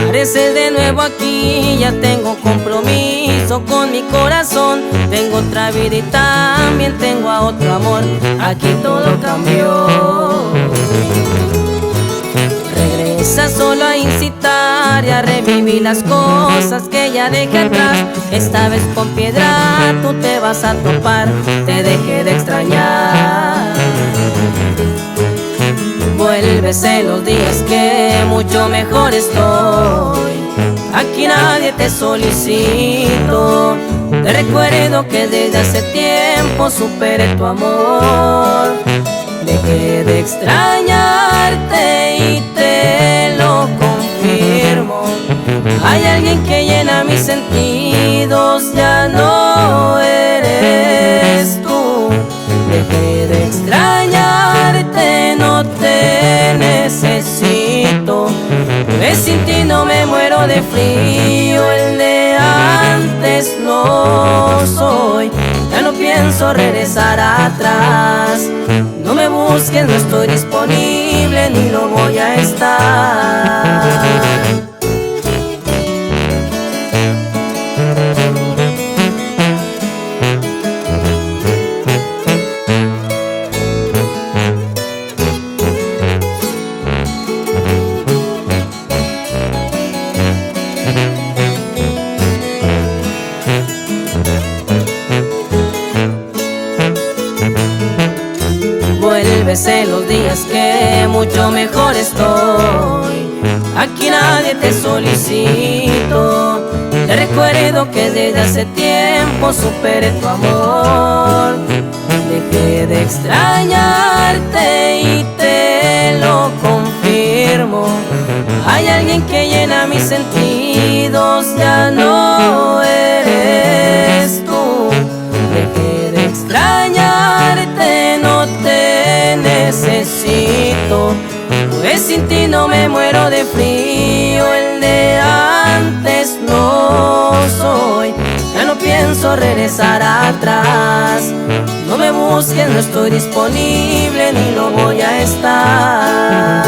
Apareces de nuevo aquí, ya tengo compromiso con mi corazón. Tengo otra vida y también tengo a otro amor. Aquí todo cambió. Regresa solo a incitar y a revivir las cosas que ya dejé atrás. Esta vez con piedra tú te vas a topar. Te dejé de extrañar. Vuelves en los días que mucho mejor estoy. Aquí nadie te solicito. Te recuerdo que desde hace tiempo superé tu amor. Dejé de extrañarte y te lo confirmo. Hay alguien que llena mis sentidos, ya no eres tú. Dejé de extrañarte, no te necesito. Pues sin ti no me muero de frío, el de antes no soy. Ya no pienso regresar atrás. No me busques, no estoy disponible ni lo voy a estar. Vuelves en los días que mucho mejor estoy. Aquí nadie te solicito. Te recuerdo que desde hace tiempo superé tu amor. Dejé de extrañarte y te lo confirmo. Hay alguien que llena mis sentidos, ya no eres tú. Dejé de extrañarte, no te necesito. Pues sin ti no me muero de frío, el de antes no soy. Ya no pienso regresar atrás. No me busques, no estoy disponible ni lo voy a estar.